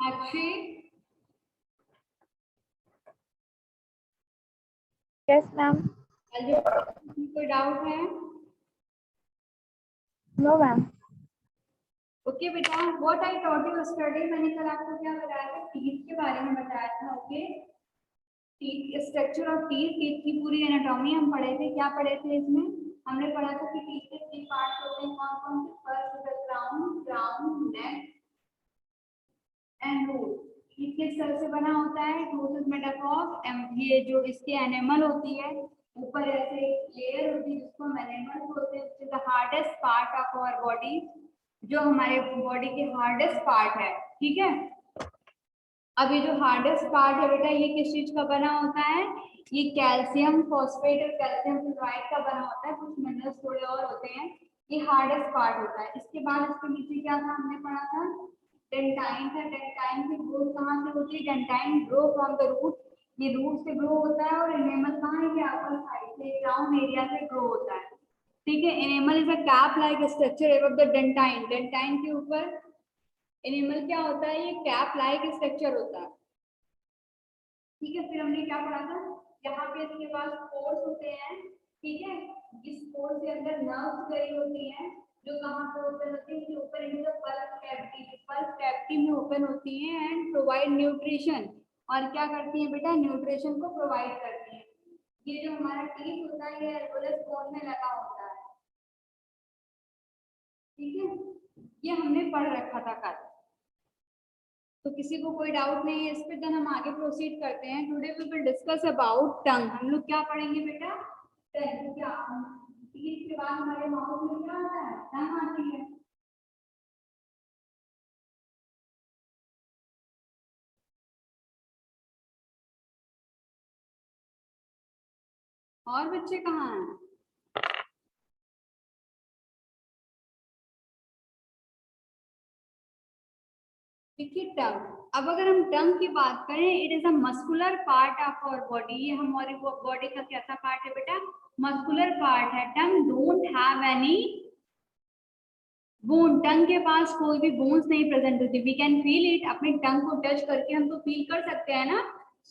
Akshay, yes ma'am. कोई doubt है? No ma'am. Okay बेटा, what I taught you study, मैंने कल आपको क्या बताया था, टीथ के बारे में बताया था। Okay, teeth, structure of teeth, teeth की पूरी एनाटॉमी हम पढ़े थे। क्या पढ़े थे इसमें? हमने पढ़ा था कि टीथ के 3 पार्ट्स होते हैं। कौन कौन से? First the crown, neck and root. Teeth किस तरह से बना होता है? Tooth is made up of, ये जो इसके एनिमल होती है, ऊपर ऐसे लेयर होती है जिसको हम एनिमल बोलते हैं, which is the hardest part of our body, जो हमारे बॉडी के हार्डेस्ट पार्ट है। ठीक है, अब ये जो हार्डेस्ट पार्ट है बेटा, ये किस चीज का बना होता है? ये कैल्शियम फॉस्फेट और कैल्शियम क्लोराइड का बना होता है। कुछ मिनरल्स थोड़े और होते हैं। ये हार्डेस्ट पार्ट होता है। इसके बाद इसके नीचे क्या था, हमने पढ़ा था डेंटाइन था। डेंटाइन की ग्रोथ कहाँ से होती है? Dentine grow from the root, ये रूट से ग्रो होता है। और एनेमल कहाँ है? ये अपर साइड से क्राउन एरिया से ग्रो होता है। ठीक है, enamel is a cap like structure above the dentine. Dentine के ऊपर एनिमल क्या होता है? ये कैप लाइक स्ट्रक्चर होता है। ठीक है, फिर हमने क्या पढ़ा था, यहाँ पे इसके पास पोर्स होते हैं। ठीक है, इस पोर्स के अंदर नर्व्स गई होती हैं, जो कहाँ पे ओपन होती है? ऊपर in the pulp cavity, pulp cavity में ओपन होती हैं एंड प्रोवाइड न्यूट्रिशन। और क्या करती हैं बेटा? न्यूट्रिशन को प्रोवाइड करती हैं। ये जो हमारा टीथ होता है ये एल्वोलस बोन में लगा होता है। ठीक है, ये हमने पढ़ रखा था कल। तो किसी को कोई डाउट नहीं है इस पे? देन हम आगे प्रोसीड करते हैं। Today we will discuss about tongue. हम लोग क्या पढ़ेंगे बेटा? टंग। क्या टीथ के बाद हमारे माउथ में क्या आता है? टंग आती है। और बच्चे कहाँ हैं? देखिए टंग, अब अगर हम टंग की बात करें, it is a muscular part of our body. ये हमारी बॉडी का कैसा पार्ट है बेटा? मस्कुलर पार्ट है। टंग डोंट हैव एनी बोन, टंग के पास कोई भी बोन्स नहीं प्रेजेंट होती। वी कैन फील इट, अपने टंग को टच करके हम तो फील कर सकते हैं ना,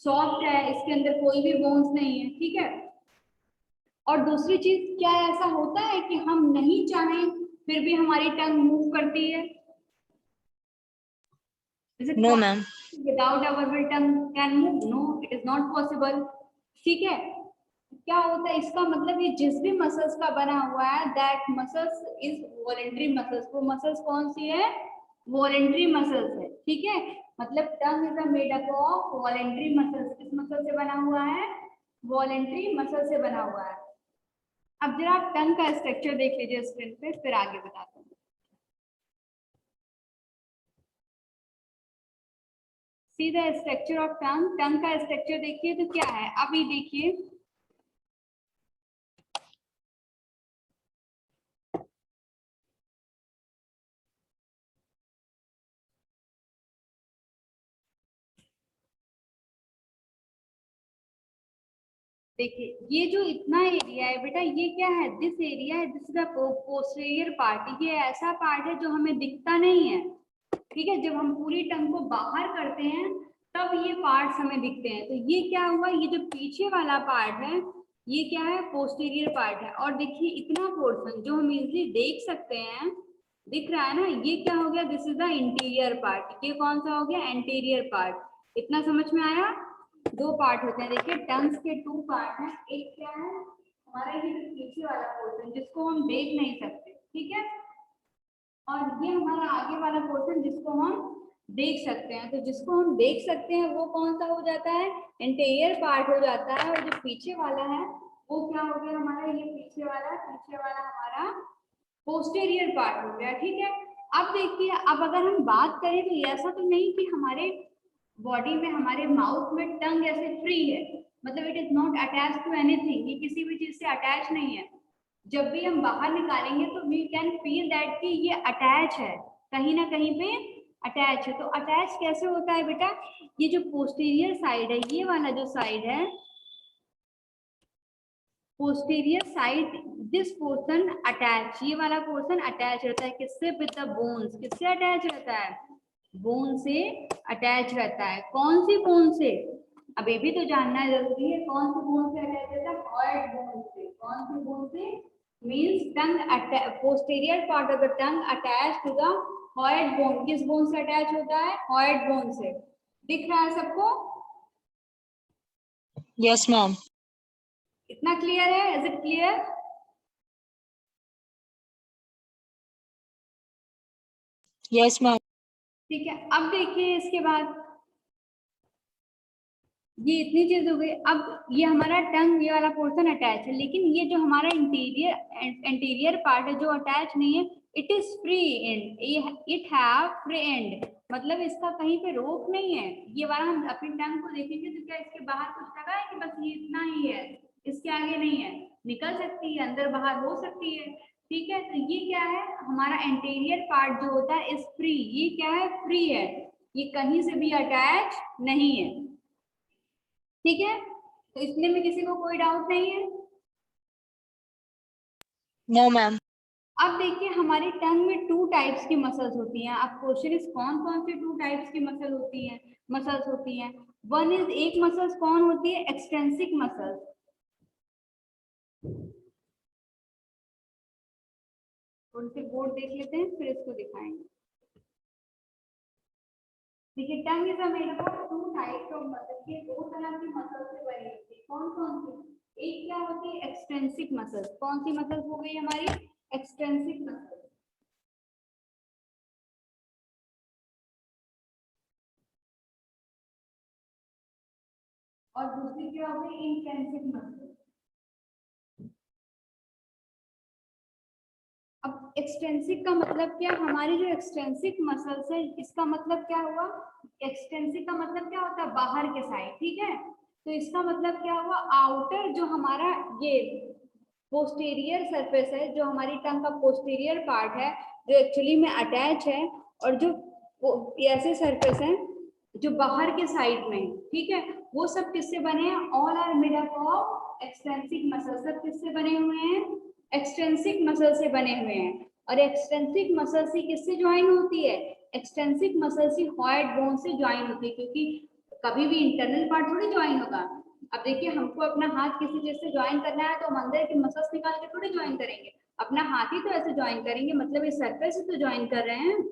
सॉफ्ट है, इसके अंदर कोई भी बोन्स नहीं है। ठीक है, और दूसरी चीज क्या ऐसा होता है कि हम नहीं चाहें फिर भी हमारी टंग मूव करती है? No ma'am. Without our will tongue can move? No, it is not possible. ठीक है, क्या होता है इसका मतलब? ये जिस भी मसल्स का बना हुआ है, that muscles is voluntary muscles. वो मसल्स कौन सी है? वॉलेंट्री मसल्स है। ठीक है, मतलब tongue is a made up of voluntary muscles. किस मसल से बना हुआ है? वॉलेंट्री मसल से बना हुआ है। अब जरा आप टंग का स्ट्रक्चर देख लीजिए स्क्रीन पे, फिर आगे बताते हैं। See the structure of tongue. Tongue का स्ट्रक्चर देखिए तो क्या है? अभी देखिए, देखिए ये जो इतना एरिया है बेटा, ये क्या है? दिस एरिया है, दिस द पोस्टीरियर पार्ट। ये ऐसा पार्ट है जो हमें दिखता नहीं है। ठीक है, जब हम पूरी टंग को बाहर करते हैं तब ये पार्ट्स हमें दिखते हैं। तो ये क्या हुआ? ये जो पीछे वाला पार्ट है ये क्या है? पोस्टीरियर पार्ट है। और देखिए इतना पोर्शन जो हम इजिली देख सकते हैं, दिख रहा है ना, ये क्या हो गया? This is the interior part. ये कौन सा हो गया? Anterior part. इतना समझ में आया? दो पार्ट होते हैं। देखिए टंग्स के 2 पार्ट हैं। एक क्या है? हमारा ये जो पीछे वाला पोर्शन जिसको हम देख नहीं सकते। ठीक है, और ये हमारा आगे वाला पोर्शन जिसको हम देख सकते हैं। तो जिसको हम देख सकते हैं वो कौन सा हो जाता है? इंटीरियर पार्ट हो जाता है। और जो पीछे वाला है वो क्या हो गया हमारा? ये पीछे वाला हमारा पोस्टीरियर पार्ट हो गया। ठीक है, अब देखिए, अब अगर हम बात करें तो ऐसा तो नहीं कि हमारे बॉडी में, हमारे माउथ में टंग ऐसे फ्री है, मतलब it is not attach to anything. ये किसी भी चीज से अटैच नहीं है। जब भी हम बाहर निकालेंगे तो वी कैन फील दैट कि ये अटैच है, कहीं ना कहीं पे अटैच है। तो अटैच कैसे होता है बेटा? ये जो पोस्टीरियर साइड है, ये वाला जो साइड है, posterior side, this portion attach, ये वाला पोर्शन अटैच रहता है। किससे? With the bones. किससे अटैच रहता है? बोन से अटैच रहता है। कौन सी बोन से? अब ये भी तो जानना जरूरी है, कौन सी बोन से अटैच रहता है? हॉर्ड बोन से। कौन सी बोन से? Means tongue, posterior part of the tongue attach to the hyoid bone. किस बोन से अटैच होता है? हॉर्ड बोन से। दिख रहा है सबको? Yes ma'am. इतना क्लियर है? Is it clear? Yes ma'am. ठीक है, अब देखिए इसके बाद ये इतनी चीज हो गई। अब ये हमारा टंग, ये वाला पोर्शन अटैच है, लेकिन ये जो हमारा इंटीरियर पार्ट है जो अटैच नहीं है, it is free and, it have free and, मतलब इसका कहीं पे रोक नहीं है। ये वाला हम अपनी टंग को देखेंगे तो क्या इसके बाहर कुछ लगा है कि बस ये इतना ही है, इसके आगे नहीं है? निकल सकती है, अंदर बाहर हो सकती है। ठीक है, तो ये क्या है? हमारा इंटीरियर पार्ट जो होता है इज फ्री। ये क्या है? फ्री है, ये कहीं से भी अटैच नहीं है। ठीक है, तो इतने में किसी को कोई डाउट नहीं है? No ma'am. अब देखिए हमारी टंग में 2 टाइप्स की मसल्स होती हैं। अब क्वेश्चन इज कौन कौन सी 2 टाइप्स की मसल्स होती हैं? वन इज, एक मसल्स कौन होती है? Extrinsic muscles. उनसे बोर्ड देख लेते हैं फिर इसको दिखाएंगे। देखिए, tongue is made up of 2 types of muscles. ये 2 तरह की मसल्स से बनी होती है। कौन कौन सी? एक क्या होती है? Extrinsic muscles. कौन सी मसल्स हो गई हमारी? Extrinsic muscles. और दूसरी क्या हो गई? Intrinsic muscle. अब एक्सटेंसिक का मतलब क्या? हमारी जो एक्सटेंसिक मसल्स है, इसका मतलब क्या हुआ? एक्सटेंसिक का मतलब क्या होता है? बाहर के साइड। ठीक है, तो इसका मतलब क्या हुआ? आउटर जो हमारा ये पोस्टीरियर सरफेस है, जो हमारी टंग का पोस्टीरियर पार्ट है, जो एक्चुअली में अटैच है, और जो ऐसे सरफेस है जो बाहर के साइड में, ठीक है, वो सब किससे बने हैं? All are made up of extrinsic muscle. सब किससे बने हुए हैं? एक्सटेंसिक मसल से बने हुए हैं। और एक्सटेंसिक मसल से किससे ज्वाइन होती है? एक्सटेंसिक मसल से हॉर्ड बोन से ज्वाइन होती है, क्योंकि कभी भी इंटरनल पार्ट थोड़ी ज्वाइन होगा। अब देखिए, हमको अपना हाथ किसी चीज से ज्वाइन करना है तो हम अंदर की मसल्स निकाल के थोड़ी ज्वाइन करेंगे, अपना हाथ ही तो ऐसे ज्वाइन करेंगे, मतलब इस सरफेस से तो ज्वाइन कर रहे हैं।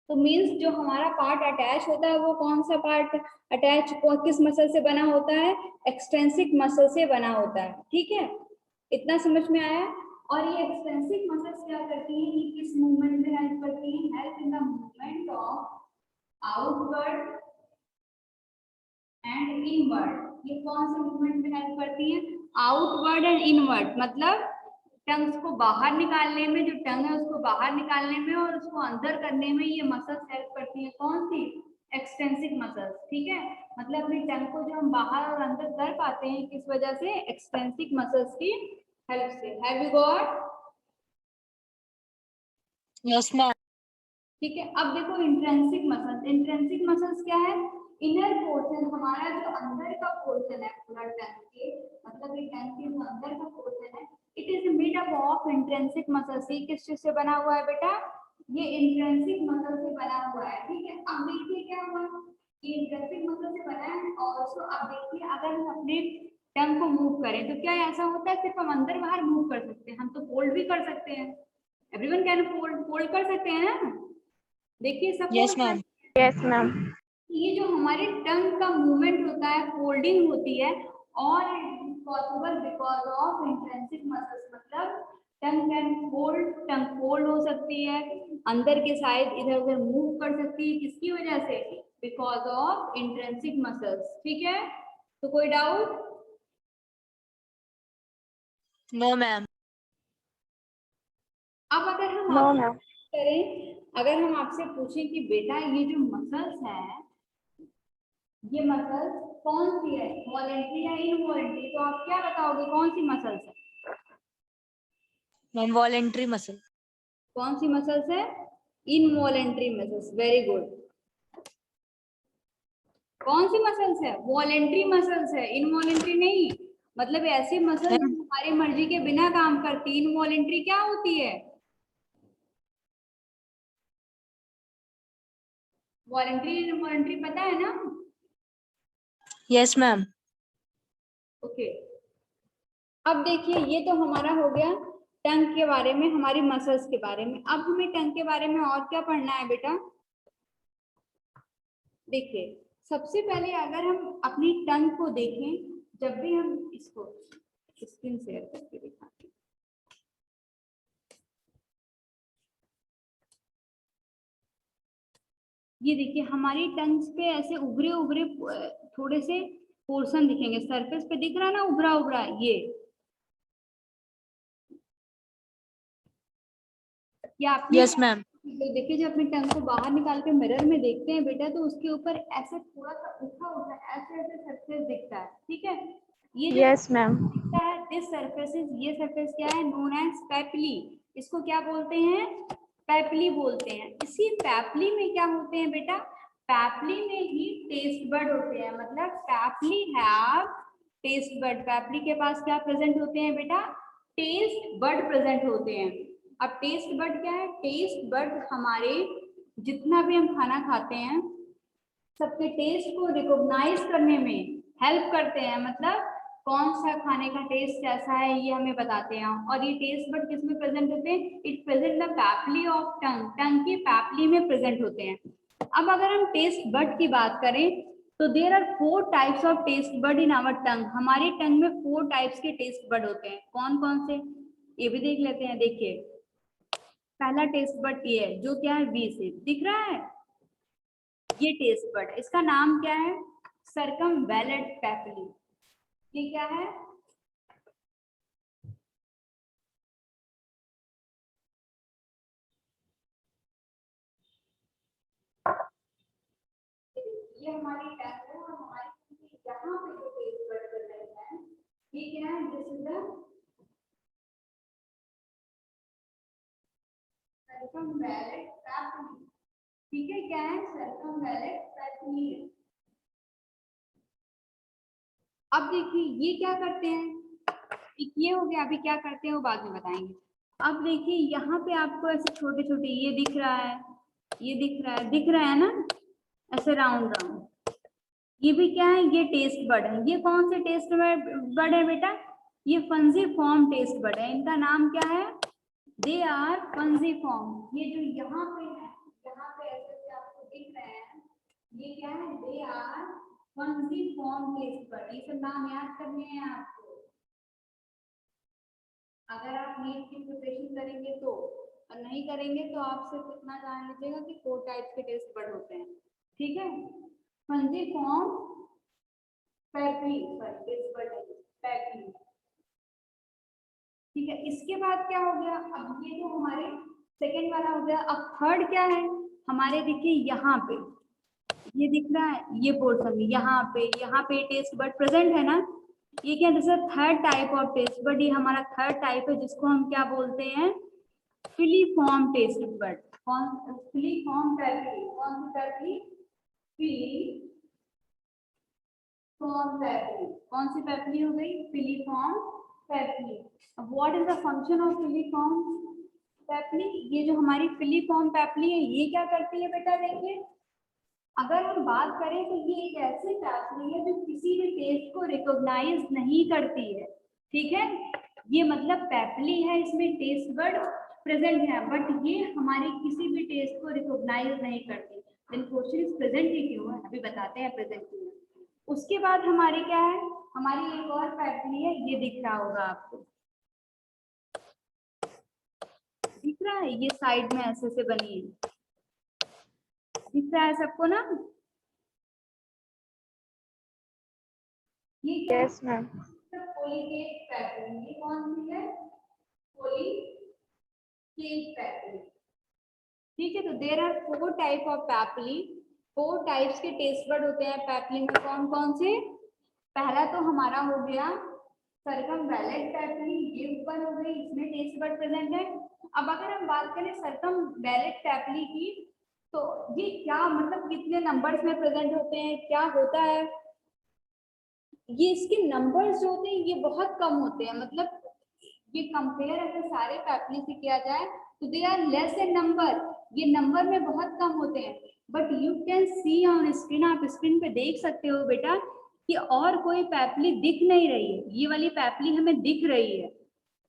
तो मीन्स जो हमारा पार्ट अटैच होता है वो कौन सा पार्ट अटैच किस मसल से बना होता है? एक्सटेंसिक मसल से बना होता है। ठीक है, इतना समझ में आया? और ये एक्सटेंसिक मसल्स क्या करती हैं? ये किस मूवमेंट में हेल्प करती हैं? Help in the movement of outward and inward. ये कौन से मूवमेंट में हेल्प करती हैं? आउटवर्ड एंड इनवर्ड, मतलब टंग्स को बाहर निकालने में, जो टंग है उसको बाहर निकालने में और उसको अंदर करने में ये मसल्स हेल्प करती हैं। कौन सी? Extrinsic muscles. ठीक है, मतलब अपनी टंग को जो हम बाहर और अंदर कर पाते हैं किस वजह से? एक्सटेंसिक मसल्स की हेल्प से। Have you got? Yes ma'am. ठीक है, अब देखो इंट्रिंसिक मसल्स। इंट्रिंसिक मसल्स क्या है? इनर पोर्शन, हमारा जो अंदर का पोर्शन है पूरा टंग के, मतलब ये टंग के जो अंदर का पोर्शन है, it is made up of intrinsic muscles. ये किस चीज से बना हुआ है बेटा? ये इंट्रिंसिक मसल से बना हुआ है। ठीक है, अब देखिए क्या हुआ, ये इंट्रिंसिक मसल से बना है। ऑल्सो अब देखिए, अगर हम अपने टंग को मूव करें तो क्या ऐसा होता है सिर्फ हम अंदर बाहर मूव कर सकते हैं? हम तो फोल्ड भी कर सकते हैं। एवरीवन कैन फोल्ड, फोल्ड कर सकते हैं ना? देखिए सब यस मैम। Yes ma'am. ये जो हमारे टंग का मूवमेंट होता है, फोल्डिंग होती है, और possible because of intrinsic muscles. मतलब टंग कैन फोल्ड, टंग फोल्ड हो सकती है, अंदर के साइड इधर उधर मूव कर सकती है। किसकी वजह से? Because of intrinsic muscles. ठीक है, तो कोई डाउट? No ma'am. अब अगर हम नो आपसे मैम। करें, अगर हम आपसे पूछें कि बेटा ये जो मसल्स हैं, ये मसल्स कौन सी है? वॉलेंट्री या इनवॉलेंट्री? तो आप क्या बताओगे कौन सी मसल्स है? Ma'am voluntary muscle. कौन सी मसल्स है? Involuntary muscles. Very good. कौन सी मसल्स है? वॉलेंट्री मसल्स है, इनवॉलेंट्री नहीं। मतलब ऐसी मसल्स मैम हमारी मर्जी के बिना काम करती। इनवॉलेंट्री क्या होती है? वॉलंटरी इनवॉलंटरी पता है ना? Yes, ma'am. ओके अब देखिए ये तो हमारा हो गया टंग के बारे में, हमारी मसल्स के बारे में। अब हमें टंग के बारे में और क्या पढ़ना है बेटा? देखिए सबसे पहले अगर हम अपनी टंग को देखें, जब भी हम इसको स्क्रीन शेयर करके दिखाते हैं, ये देखिए हमारी टंग्स पे ऐसे उभरे उभरे थोड़े से पोर्शन दिखेंगे, सरफेस पे दिख रहा है ना उभरा उभरा, ये आपने Yes, ma'am. तो देखिए जब अपनी टंग को बाहर निकाल के मिरर में देखते हैं बेटा, तो उसके ऊपर ऐसे थोड़ा सा उठा उठा ऐसे ऐसे सरफेस दिखता है, ठीक है? ये जो Yes, ma'am. दिखता है दिस सरफेसेस, ये सरफेस क्या है? Known as papillae. इसको क्या बोलते हैं? पैपली बोलते हैं। इसी पैपली में क्या होते हैं बेटा? पैपली में ही टेस्ट बड होते हैं, मतलब पैपली हैव टेस्ट बड। पैपली के पास क्या प्रेजेंट होते हैं बेटा? टेस्ट बड प्रेजेंट होते हैं। अब टेस्ट बड क्या है? टेस्ट बड हमारे जितना भी हम खाना खाते हैं सबके टेस्ट को रिकॉग्नाइज करने में हेल्प करते हैं, मतलब कौन सा खाने का टेस्ट कैसा है ये हमें बताते हैं। और ये टेस्ट बड किस में प्रेजेंट होते हैं? It present the papillae of tongue, tongue की पैपली में प्रेजेंट होते हैं। अब अगर हम टेस्ट बड की बात करें तो there are 4 types of taste bud in our tongue. हमारे टंग में 4 टाइप्स के टेस्ट बड होते हैं। कौन कौन से ये भी देख लेते हैं। देखिए पहला टेस्ट बड ये है जो क्या है? वी से दिख रहा है, ये टेस्ट बड, इसका नाम क्या है? सर्कमवैलेंट पैपली। ये क्या है? ये हमारी टंग है और हमारी यहाँ पे जो टेस्ट बड प्रेजेंट है ये क्या है? This is the circumvallate papillae. ठीक है, क्या है? सर्कमवैलेंट पैपली। अब देखिए ये क्या करते हैं? एक ये हो गया, अभी क्या करते हैं वो बाद में बताएंगे। अब देखिए यहाँ पे आपको ऐसे छोटे छोटे ये दिख रहा है, ये दिख रहा है ना, ऐसे राउंड राउंड। ये भी क्या है? ये टेस्ट बड है। ये कौन से टेस्ट बड है बेटा? ये फंजीफॉर्म टेस्ट बड है। इनका नाम क्या है? They are fungiform. ये जो यहाँ पे है, यहाँ पे ऐसे आपको दिख रहे हैं, ये क्या है? They are fungiform taste bud. ये सब नाम याद करने हैं आपको अगर आप नीट की प्रिपरेशन करेंगे तो, और नहीं करेंगे तो आप सिर्फ इतना जान लीजिएगा कि 4 टाइप्स के टेस्ट बड होते हैं, ठीक है? फंजीफॉर्म पैपली टेस्ट बड पैपली, ठीक है? इसके बाद क्या हो गया? अब ये जो हमारे सेकंड वाला हो गया। अब थर्ड क्या है हमारे? देखिए यहाँ पे ये दिख रहा है, ये पोर्शन यहाँ पे टेस्ट बड प्रेजेंट है ना, ये क्या? जैसे third type of taste bud, ये हमारा थर्ड टाइप है जिसको हम क्या बोलते हैं? Filiform taste bud. कौन? Filiform papillae. कौन सी पैपली? Filiform papillae. कौन सी पैपली हो गई? Filiform papillae. अब what is the function of filiform papillae? ये जो हमारी फिलीफॉर्म पैपली है ये क्या करती है बेटा? देखिए अगर हम बात करें तो ये एक ऐसी पैपली है जो किसी भी टेस्ट को रिकॉग्नाइज नहीं करती है, ठीक है? ये मतलब पैपली है, इसमें टेस्ट बड प्रेजेंट है, बट ये हमारी किसी भी टेस्ट को रिकॉग्नाइज नहीं करती। देन क्वेश्चन इज प्रेजेंट ही क्यों है, अभी बताते हैं प्रेजेंट क्यों है। उसके बाद हमारी क्या है? हमारी एक और पैपली है, ये दिख रहा होगा आपको, दिख रहा है? ये साइड में ऐसे से बनी है, दिख रहा है सबको ना? ये क्या? Yes, ma'am. पॉलीकेट पैटर्न। ये कौन सी है? पॉलीकेट पैटर्न, ठीक है? तो there are 4 type of papillae. 4 types के टेस्ट बड होते हैं पैपली में। कौन कौन से? पहला तो हमारा हो गया सर्कमवैलेंट पैपली, ये ऊपर हो गई, इसमें टेस्ट बड प्रेजेंट है। अब अगर हम बात करें सर्कमवैलेंट पैपली की, तो ये क्या मतलब कितने नंबर्स में प्रेजेंट होते हैं, क्या होता है? ये इसके नंबर्स जो होते हैं ये बहुत कम होते हैं, मतलब ये कंपेयर अगर सारे पैपली से किया जाए तो they are less in number, ये नंबर में बहुत कम होते हैं, but you can see on screen, आप स्क्रीन पे देख सकते हो बेटा कि और कोई पैपली दिख नहीं रही है, ये वाली पैपली हमें दिख रही है,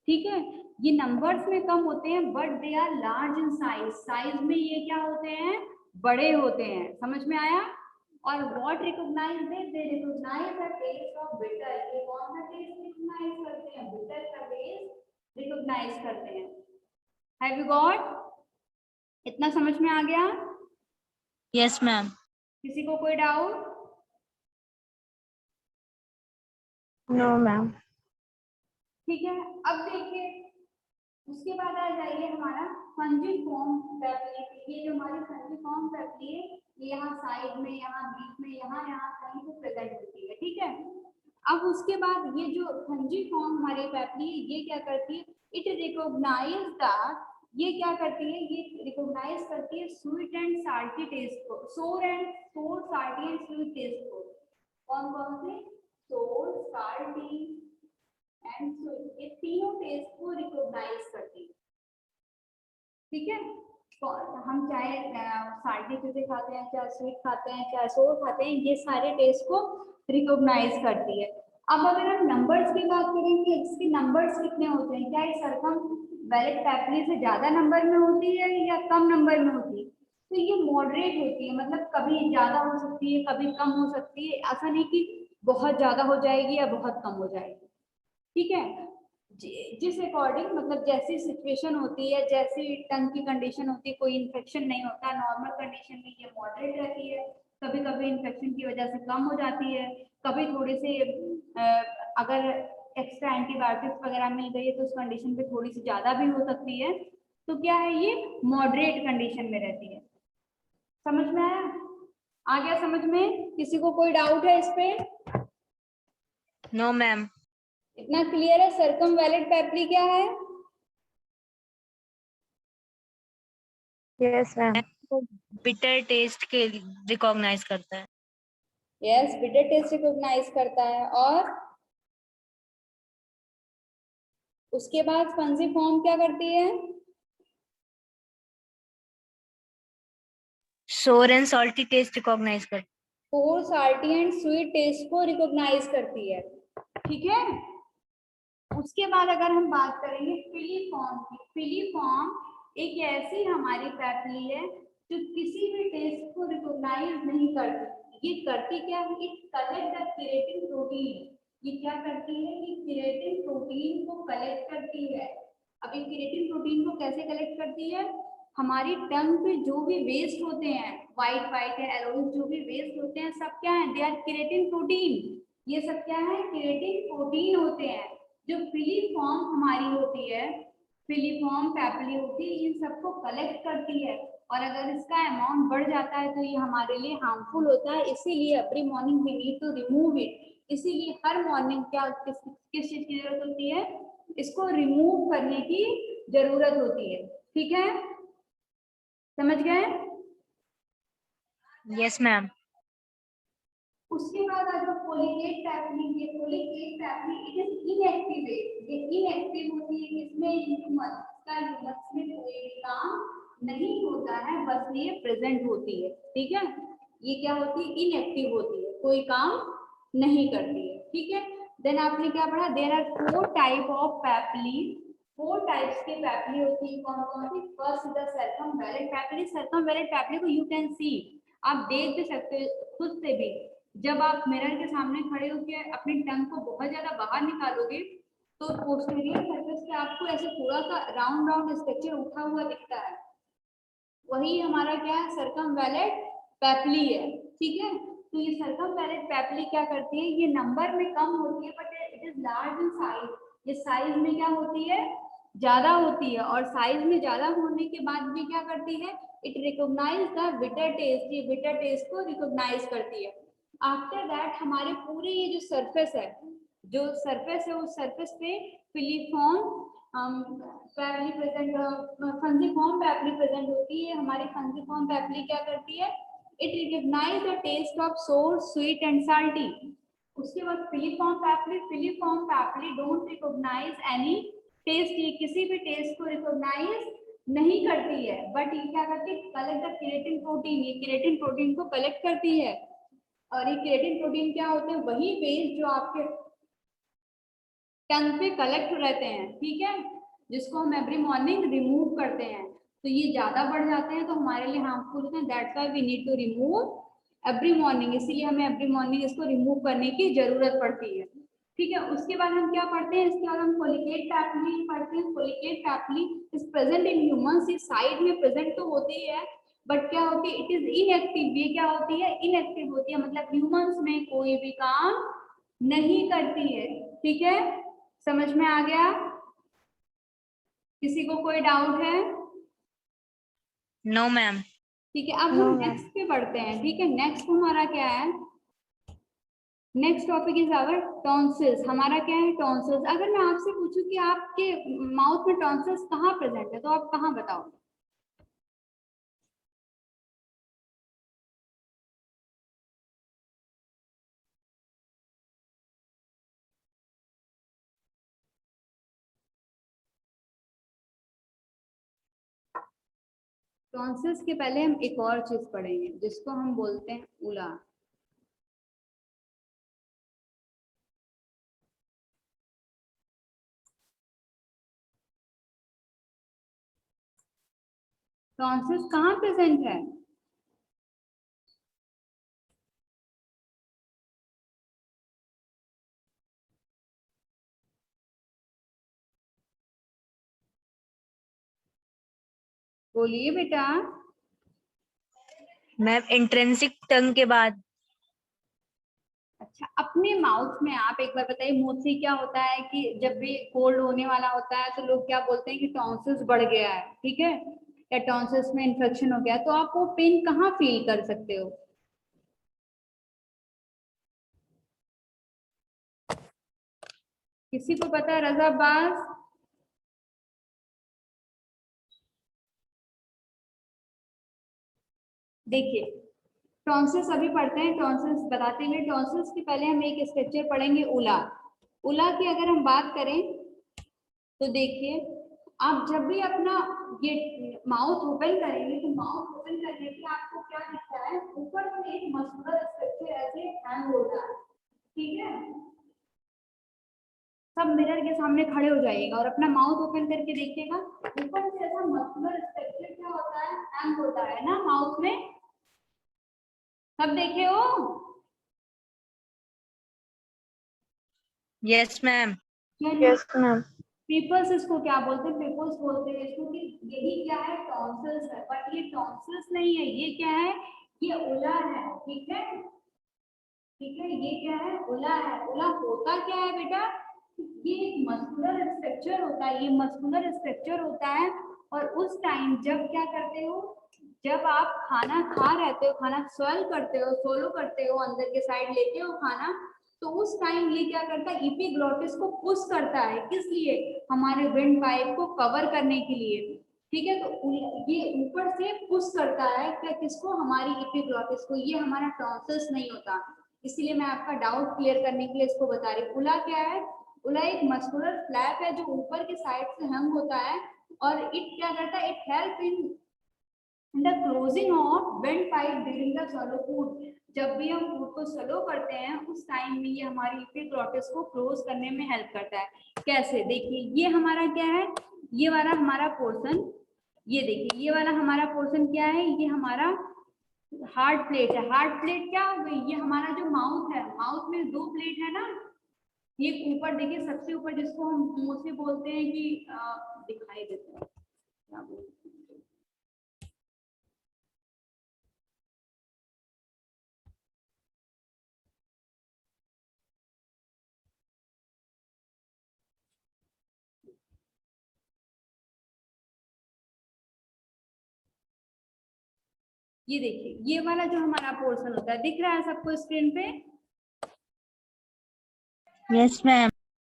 ठीक है। ये नंबर्स में कम होते हैं but they are large in size, size में ये क्या होते हैं, बड़े होते हैं, समझ में आया। और what recognise they recognise the taste of bitter, ये कौन सा टेस्ट रिकॉग्नाइज करते हैं, बिटर का टेस्ट रिकॉग्नाइज करते हैं। हैव यू गॉट, इतना समझ में आ गया? Yes, ma'am. किसी को कोई डाउट? No, ma'am. ठीक है, अब देखिए उसके बाद आ जाइए हमारा फंजिफॉर्म पैपली। ये जो हमारी फंजिफॉर्म पैपली है ये यहाँ साइड में, यहाँ बीच में, यहाँ कहीं पे प्रेजेंट होती है, ठीक है। अब उसके बाद ये जो फंजिफॉर्म हमारी पैपली है ये क्या करती है, इट रिकॉग्नाइज दैट, ये क्या करती है, ये रिकॉग्नाइज करती है स्वीट एंड साल्टी टेस्ट को, सोर साल्टी एंड स्वीट टेस्ट को। कौन कौन से, सोर, साल्टी एंड स्वीट, ये तीनों टेस्ट को रिकॉग्नाइज करती है, ठीक है। तो हम चाहे साल्टी चीजें खाते हैं, चाहे स्वीट खाते हैं, चाहे सोर खाते हैं, ये सारे टेस्ट को रिकॉग्नाइज करती है। अब अगर हम नंबर्स की बात करें कि इसके नंबर्स कितने होते हैं, क्या ये सर्कमवैलेंट पैपली से ज्यादा नंबर में होती है या कम नंबर में होती है, तो ये मॉडरेट होती है, मतलब कभी ज्यादा हो सकती है कभी कम हो सकती है, ऐसा नहीं कि बहुत ज्यादा हो जाएगी या बहुत कम हो जाएगी, ठीक है। जिस अकॉर्डिंग, मतलब जैसी सिचुएशन होती है, जैसी टंग की कंडीशन होती है, कोई इन्फेक्शन नहीं होता, नॉर्मल कंडीशन में ये मॉडरेट रहती है, कभी कभी इन्फेक्शन की वजह से कम हो जाती है, कभी थोड़े से अगर एक्स्ट्रा एंटीबायोटिक्स वगैरह मिल गई है तो उस कंडीशन पे थोड़ी सी ज्यादा भी हो सकती है, तो क्या है ये मॉडरेट कंडीशन में रहती है। समझ में आया, आ गया समझ में? किसी को कोई डाउट है इस पे? No, ma'am. इतना क्लियर है? सर्कमवैलेंट पैपली क्या है? Yes, ma'am. बिटर टेस्ट के रिकॉग्नाइज करता है। यस, बिटर टेस्ट रिकॉग्नाइज करता है। और उसके बाद फंजिफॉर्म क्या करती है? सोर एंड सॉल्टी टेस्ट रिकॉग्नाइज करता है। सोर, साल्टी एंड स्वीट टेस्ट को रिकॉग्नाइज करती है, ठीक है। उसके बाद अगर हम बात करेंगे फिलीफॉर्म की, फिलीफॉर्म एक ऐसी हमारी पैपली है जो किसी भी टेस्ट को रिकॉग्नाइज नहीं करती। ये करती क्या है, it collect the keratin protein, ये क्या करती है, ये केराटिन प्रोटीन को कलेक्ट करती है। अब ये केराटिन प्रोटीन को कैसे कलेक्ट करती है, हमारी टंग पे जो भी वेस्ट होते हैं, व्हाइट है एलोइस, जो भी वेस्ट होते हैं सब क्या है, दे आर केराटिन प्रोटीन। ये सब क्या है, केराटिन प्रोटीन होते हैं। जो फिलीफॉर्म हमारी होती है, फिलीफॉर्म पैपली होती है, इन सबको कलेक्ट करती है, और अगर इसका अमाउंट बढ़ जाता है तो ये हमारे लिए हार्मफुल होता है, इसीलिए every morning we need to remove it. इसीलिए हर मॉर्निंग क्या किस चीज की जरूरत होती है, इसको रिमूव करने की जरूरत होती है, ठीक है। समझ गए? Yes, ma'am. उसके बाद अगर फोलिकेट पैपली, ये फोलिकेट पैपली इट इज इनएक्टिवेट, ये इनएक्टिव होती है, इसमें ह्यूमन का ह्यूमन में कोई भी काम नहीं होता है, बस ये प्रेजेंट होती है, ठीक है। ये क्या होती है, इनएक्टिव होती है, कोई काम नहीं करती है, ठीक है। देन आपने क्या पढ़ा, there are 4 type of papillae, 4 types की पैपली होती है, कौन कौन सी? फर्स्ट द सर्कमवैलेंट पैपली, सर्कमवैलेंट पैपली को यू कैन सी, आप देख भी सकते हो खुद से भी, जब आप मिरर के सामने खड़े होकर अपनी टंग को बहुत ज्यादा बाहर निकालोगे तो पोस्टीरियर सरफेस पे आपको ऐसे थोड़ा सा राउंड स्ट्रक्चर उठा हुआ दिखता है, वही हमारा क्या है, सर्कमवैलेंट पैपली है, ठीक है। तो ये सर्कमवैलेंट पैपली क्या करती है, ये नंबर में कम होती है but it is large in size, ये साइज में क्या होती है, ज्यादा होती है, और साइज में ज्यादा होने के बाद भी क्या करती है, it recognise the bitter taste, ये बिटर टेस्ट को रिकॉग्नाइज करती है। आफ्टर दैट हमारे पूरे ये जो सरफेस है, जो सरफेस है उस सरफेस पे filiform papillae present, fungiform papillae present होती है। हमारी फंजिफॉर्म पैपली क्या करती है, it recognise the taste of sour, sweet and salty. उसके बाद filiform papillae don't recognize any taste, ये किसी भी टेस्ट को रिकॉग्नाइज नहीं करती है, बट ये क्या करती है, कलेक्ट द केराटिन प्रोटीन, ये केराटिन प्रोटीन को कलेक्ट करती है। और ये केराटिन प्रोटीन क्या होते हैं, वही बेस जो आपके टंग पे कलेक्ट रहते हैं, ठीक है, जिसको हम एवरी मॉर्निंग रिमूव करते हैं। तो ये ज्यादा बढ़ जाते हैं तो हमारे लिए हार्मफुल होते हैं, that's why we need to remove every morning, इसीलिए हमें एवरी मॉर्निंग इसको रिमूव करने की जरूरत पड़ती है, ठीक है। उसके बाद हम क्या पढ़ते हैं, इसके बाद हम फोलिकेट पैप्युली पढ़ते हैं। फोलिकेट पैप्युली इज प्रेजेंट इन ह्यूमंस, ये साइड में प्रेजेंट तो होती है, बट क्या होती है, इट इज इनएक्टिव, ये क्या होती है, इनएक्टिव होती है, मतलब ह्यूमंस में कोई भी काम नहीं करती है, ठीक है, समझ में आ गया? किसी को कोई डाउट है? No ma'am. ठीक है, अब No, हम ma'am. नेक्स्ट पे बढ़ते हैं, ठीक है। नेक्स्ट हमारा क्या है, next topic is our tonsils. हमारा क्या है, टॉन्सिल्स। अगर मैं आपसे पूछूं कि आपके माउथ में टॉन्सिल्स कहाँ प्रेजेंट है, तो आप कहाँ बताओगे? टॉन्सिल्स के पहले हम एक और चीज पढ़ेंगे जिसको हम बोलते हैं उला। टॉन्सिल्स कहाँ प्रेजेंट है? बोलिए बेटा। मैम इंट्रिंसिक टंग के बाद। अच्छा, अपने माउथ में आप एक बार बताइए, मोस्टली क्या होता है कि जब भी कोल्ड होने वाला होता है तो लोग क्या बोलते हैं कि टॉन्सिल्स बढ़ गया है, ठीक है, या टॉन्सिल्स में इन्फेक्शन हो गया है, तो आप वो पेन कहाँ फील कर सकते हो? किसी को पता है? रजाबाज। देखिए, टॉन्सिल्स अभी पढ़ते हैं, टॉन्सिल्स बताते हुए, टॉन्सिल्स के पहले हम एक स्ट्रक्चर पढ़ेंगे, उला। उला की अगर हम बात करें तो देखिए, आप जब भी अपना ये माउथ ओपन करेंगे तो माउथ ओपन करने पे आपको क्या दिखता है, ऊपर से एक मस्कुलर स्ट्रक्चर ऐसे हैंग होता है, ठीक है। सब मिरर के सामने खड़े हो जाइएगा और अपना माउथ ओपन करके देखिएगा, ऊपर से ऐसा मस्कुलर स्ट्रक्चर क्या होता है, हैंग होता है ना माउथ में। सब देखे हो? Yes ma'am. Yes, ma'am. Peoples इसको क्या बोलते हैं, पीपल्स बोलते हैं इसको, कि यही क्या है, टॉन्सिल्स है, बट ये टॉन्सिल्स नहीं है, ये क्या है, ये उला है, ठीक है, ठीक है, ये क्या है, उला है। उला होता क्या है बेटा, ये एक मस्कुलर स्ट्रक्चर होता है, ये मस्कुलर स्ट्रक्चर होता है। और उस टाइम जब क्या करते हो, जब आप खाना खा रहते हो, खाना स्वेल करते हो, सोलो करते हो, अंदर के साइड लेते हो खाना, तो उस टाइम ये क्या करता है, एपिग्लॉटिस को पुश करता है, किस लिए, हमारे विंड पाइप को कवर करने के लिए, ठीक है। तो ये ऊपर से पुश करता है क्या, किसको, हमारी एपिग्लॉटिस को, ये हमारा टॉन्सिल्स नहीं होता। इसीलिए मैं आपका डाउट क्लियर करने के लिए इसको बता रही हूँ। उला क्या है, उला एक मस्कुलर फ्लैप है जो ऊपर की साइड से हंग होता है, और इट क्या करता है, it help in the closing of went pipe during the swallow food. जब भी हम फूड को स्लो करते हैं उस टाइम में ये हमारी एपिग्लॉटिस को क्लोज करने में हेल्प करता है। कैसे, देखिए, ये हमारा क्या है, ये वाला हमारा पोर्शन, ये देखिए, ये वाला हमारा पोर्शन क्या है, ये हमारा हार्ड प्लेट है। हार्ड प्लेट क्या हो गई, ये हमारा जो माउथ है, माउथ में दो प्लेट है ना, ये ऊपर देखिए, सबसे ऊपर जिसको हम मोस्टली बोलते हैं कि दिखाई देते हैं, क्या बोलते हैं, ये देखिए, ये वाला जो हमारा पोर्शन होता है, दिख रहा है सबको स्क्रीन पे? Yes ma'am.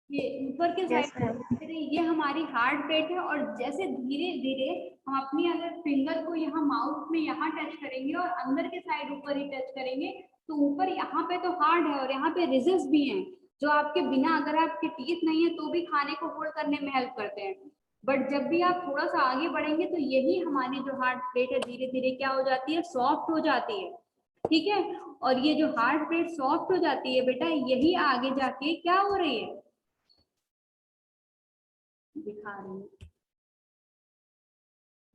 ये ऊपर के Yes, साइड, ma'am. ये हमारी हार्ड प्लेट है। और जैसे धीरे धीरे हम अपनी अगर फिंगर को यहाँ माउथ में यहाँ टच करेंगे और अंदर के साइड ऊपर ही टच करेंगे, तो ऊपर यहाँ पे तो हार्ड है और यहाँ पे रिजेस भी हैं, जो आपके बिना, अगर आपके टीथ नहीं है तो भी खाने को होल्ड करने में हेल्प करते हैं। बट जब भी आप थोड़ा सा आगे बढ़ेंगे तो यही हमारी जो हार्ट प्लेट है धीरे धीरे क्या हो जाती है, सॉफ्ट हो जाती है, ठीक है। और ये जो हार्ट प्लेट सॉफ्ट हो जाती है बेटा, यही आगे जाके क्या हो रही है, दिखा रही है,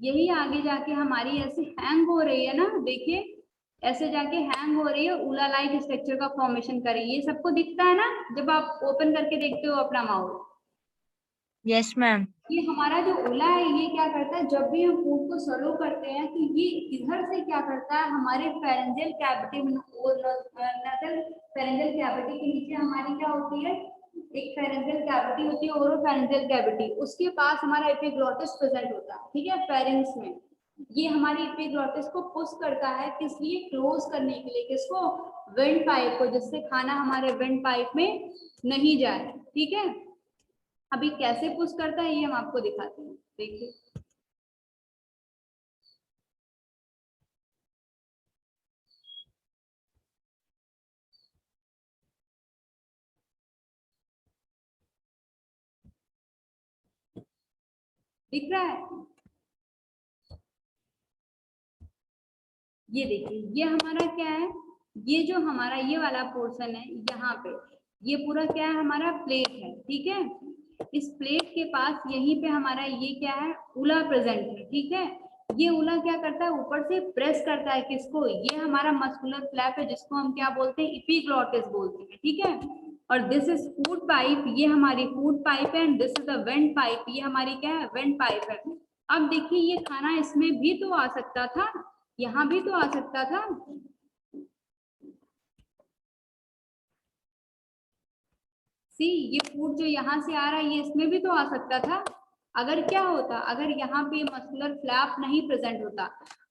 यही आगे जाके हमारी ऐसे हैंग हो रही है ना, देखिए ऐसे जाके हैंग हो रही है, उला लाइक स्ट्रक्चर का फॉर्मेशन कर रही है। ये सबको दिखता है ना जब आप ओपन करके देखते हो अपना माउथ। Yes ma'am. ये हमारा जो उला है ये क्या करता है, जब भी हम फूड को सर्व करते हैं तो ये इधर से क्या करता है, हमारे फेरेंजियल कैविटी नसल फेरेंजियल कैविटी के नीचे हमारी क्या होती है, एक फेरेंजियल कैविटी होती है, ओरोफेरेंजियल कैविटी, उसके पास हमारा एपिग्लॉटिस प्रेजेंट होता है, ठीक है, फेरिंग्स में। ये हमारी एपिग्लॉटिस को पुश करता है, किस लिए, क्लोज करने के लिए, किसको, वेंट पाइप को, जिससे खाना हमारे वेंट पाइप में नहीं जाए, ठीक है। अभी कैसे पुश करता है ये हम आपको दिखाते हैं, देखिए। दिख रहा है, ये देखिए, ये हमारा क्या है, ये जो हमारा ये वाला पोर्शन है यहाँ पे, ये पूरा क्या है, हमारा प्लेट है, ठीक है। इस प्लेट के पास यहीं पे हमारा ये क्या है, उला प्रेजेंट है, ठीक है। ये उला क्या करता है, ऊपर से प्रेस करता है किसको, ये हमारा मस्कुलर फ्लैप है, जिसको हम क्या बोलते हैं, एपिग्लॉटिस बोलते हैं, ठीक है। और दिस इज फूड पाइप, ये हमारी फूड पाइप है, and this is the went pipe, ये हमारी क्या है, वेंट पाइप है। अब देखिए ये खाना इसमें भी तो आ सकता था, यहाँ भी तो आ सकता था, सी ये फूड जो यहाँ से आ रहा है ये इसमें भी तो आ सकता था, अगर क्या होता, अगर यहाँ पे मस्कुलर फ्लैप नहीं प्रेजेंट होता।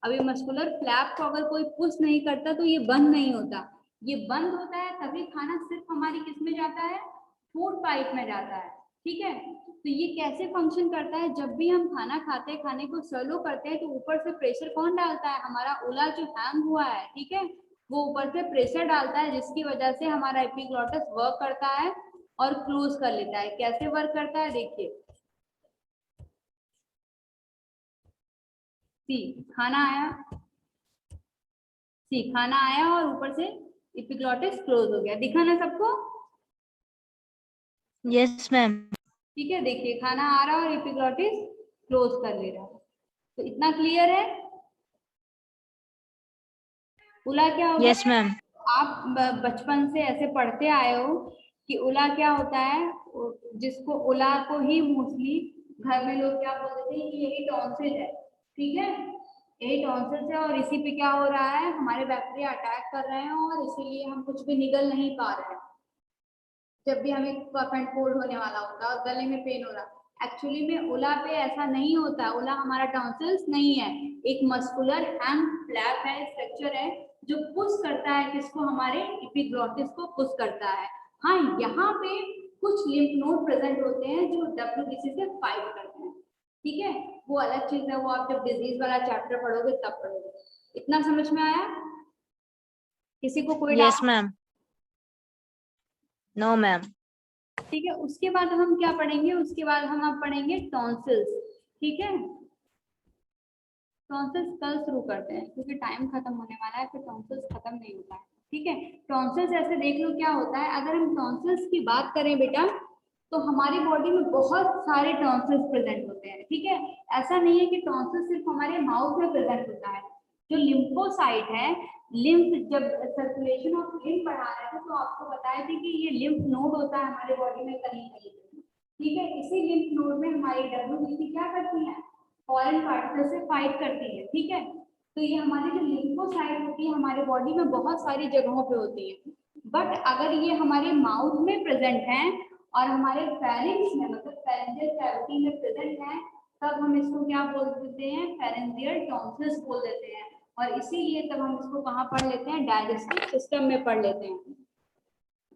अब ये मस्कुलर फ्लैप को अगर कोई पुश नहीं करता तो ये बंद नहीं होता, ये बंद होता है तभी खाना सिर्फ हमारी किस में जाता है, फूड पाइप में जाता है, ठीक है। तो ये कैसे फंक्शन करता है, जब भी हम खाना खाते हैं, खाने को सर्व करते हैं, तो ऊपर से प्रेशर कौन डालता है, हमारा उला जो हैंग हुआ है, ठीक है, वो ऊपर से प्रेशर डालता है, जिसकी वजह से हमारा एपिग्लॉटिस वर्क करता है और क्लोज कर लेता है। कैसे वर्क करता है, देखिए, सी खाना आया, सी खाना आया और ऊपर से एपिग्लॉटिस क्लोज हो गया, दिखा ना सबको, यस मैम। ठीक है। देखिए खाना आ रहा है और एपिग्लॉटिस क्लोज कर ले रहा है, तो इतना क्लियर है। उला क्या होगा, यस मैम। आप बचपन से ऐसे पढ़ते आए हो कि उला क्या होता है, जिसको उला को ही मोस्टली घर में लोग क्या बोलते थे कि यही टॉन्सिल है, ठीक है, यही टॉन्सिल है, और इसी पे क्या हो रहा है, हमारे बैक्टीरिया अटैक कर रहे हैं और इसीलिए हम कुछ भी निगल नहीं पा रहे हैं। जब भी हमें कफ एंड कोल्ड होने वाला होता है, गले में पेन हो रहा है, एक्चुअली में उला पे ऐसा नहीं होता, उला हमारा टॉन्सिल्स नहीं है, एक मस्कुलर हैंग फ्लैप है, स्ट्रक्चर है, जो पुश करता है किसको, हमारे एपिग्लॉटिस को पुश करता है। हाँ, यहाँ पे कुछ लिम्फ नोड प्रेजेंट होते हैं जो डब्ल्यूबीसी से फाइट करते हैं, ठीक है, वो अलग चीज है, वो आप जब डिजीज वाला चैप्टर पढ़ोगे तब पढ़ोगे। इतना समझ में आया, किसी को कोई yes doubt? Ma'am. No ma'am. ठीक है, उसके बाद हम क्या पढ़ेंगे, उसके बाद हम अब पढ़ेंगे टॉन्सिल्स, ठीक है। टॉन्सिल्स कल शुरू करते हैं क्योंकि टाइम खत्म होने वाला है, फिर टॉन्सिल्स खत्म नहीं होता है, ठीक है। टॉन्सिल्स ऐसे देख लो क्या होता है, अगर हम टॉन्सिल्स की बात करें बेटा, तो हमारी बॉडी में बहुत सारे टॉन्सिल्स प्रेजेंट होते हैं, ठीक है। ऐसा नहीं है कि टॉन्सिल सिर्फ हमारे माउथ में प्रेजेंट होता है, जो लिम्फोसाइट है, लिम्फ, जब सर्कुलेशन ऑफ लिम्फ बढ़ा रहे थे तो आपको बताया था कि ये लिम्फ नोड होता है हमारे बॉडी में कहीं कहीं, ठीक है। इसी लिम्फ नोड में हमारी डब्ल्यूबीसी क्या करती है, फॉरेन पार्टिकल से फाइट करती है, ठीक है। तो ये हमारी जो लिम्फोसाइट होती है हमारे बॉडी में बहुत सारी जगहों पे होती है, बट अगर ये हमारे माउथ में प्रेजेंट है और हमारे फेरिंग्स में, मतलब फेरेंजियल कैविटी में प्रेजेंट है, तब हम इसको क्या बोल देते हैं, फेरेंजियल टॉन्सिल्स बोल देते हैं, और इसीलिए तब हम इसको कहाँ पढ़ लेते हैं, डाइजेस्टिव सिस्टम में पढ़ लेते हैं।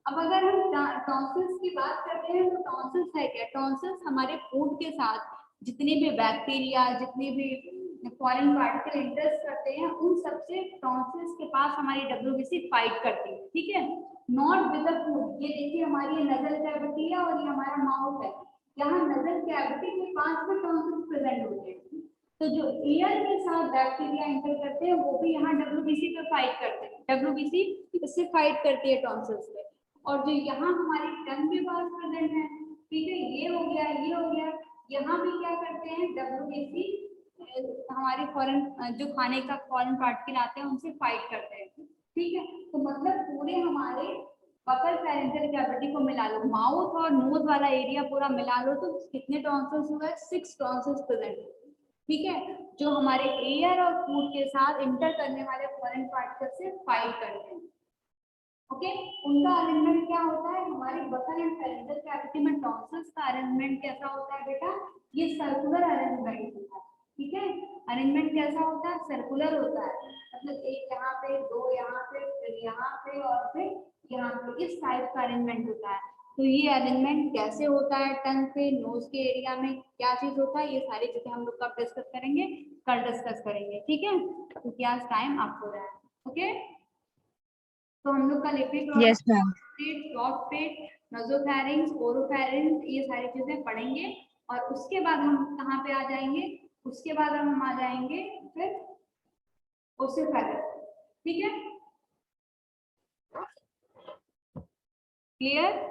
अब अगर हम टॉन्सिल्स की बात करते हैं तो टॉन्सिल्स है क्या, टॉन्सिल्स हमारे फूड के साथ जितने भी बैक्टीरिया, जितने भी फॉरेन पार्टिकल इंटरेस्ट करते हैं, उन सबसे टॉन्सिल्स के पास हमारी डब्ल्यूबीसी फाइट करती है, ठीक है, नॉट विद द फूड। ये देखिए हमारी नजल कैविटी है और ये हमारा माउथ है, यहाँ नजल कैविटी के पास में टॉन्सिल्स प्रेजेंट होते हैं। तो जो एयर के साथ बैक्टीरिया एंटर करते हैं वो भी यहाँ WBC पे फाइट करते हैं, WBC इससे फाइट करती है टॉन्सिल्स पे। और जो यहाँ हमारी टंग के पास प्रेजेंट है, ठीक है, ये हो गया, ये हो गया, यहाँ भी क्या करते हैं WBC हमारे फॉरेन जो खाने का फॉरेन पार्टिकल आते हैं उनसे फाइट करते हैं, ठीक है। तो मतलब पूरे हमारे बकल फेरेंजियल कैविटी को मिला लो, माउथ और नोज वाला एरिया पूरा मिला लो, तो कितने टॉन्सिल्स हुए? 6 टॉन्सिल्स प्रेजेंट, ठीक है, जो हमारे एयर और फूड के साथ इंटर करने वाले फॉरेन पार्टिकल से फाइट करते हैं। ओके, उनका अरेंजमेंट क्या होता है? हमारे बकल एंड फेरेंजियल कैविटी में टॉन्सिल्स का अरेंजमेंट कैसा होता है बेटा? ये सर्कुलर अरेंजमेंट होता है, ठीक है। अरेंजमेंट कैसा होता है? सर्कुलर होता है, मतलब एक यहाँ पे, दो यहाँ पे, फिर यहाँ पे और फिर यहाँ पे, इस टाइप का अरेंजमेंट होता है। तो ये अरेंजमेंट कैसे होता है टंग पे, नोज के एरिया में क्या चीज होता है, ये सारी चीजें हम लोग कब डिस्कस करेंगे? कल डिस्कस करेंगे, ठीक है। तो क्या टाइम आप हो रहा है? ओके, तो हम लोग का लिपिड Yes, ma'am. सॉफ्ट पेट, नोजोफैरिंग्स, ओरोफैरिंग्स, ये सारी चीजें पढ़ेंगे। और उसके बाद हम कहाँ पे आ जाएंगे? उसके बाद हम आ जाएंगे फिर ओसिफैगस, ठीक है। क्लियर?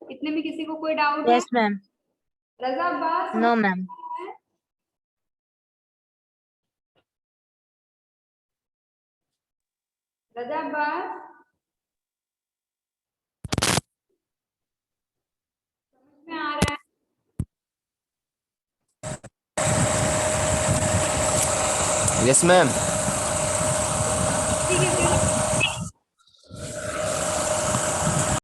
इतने में किसी को कोई डाउट है? Yes, ma'am. रजा अब्बास? No, ma'am. रजा अब्बास समझ में आ रहा है? Yes, ma'am.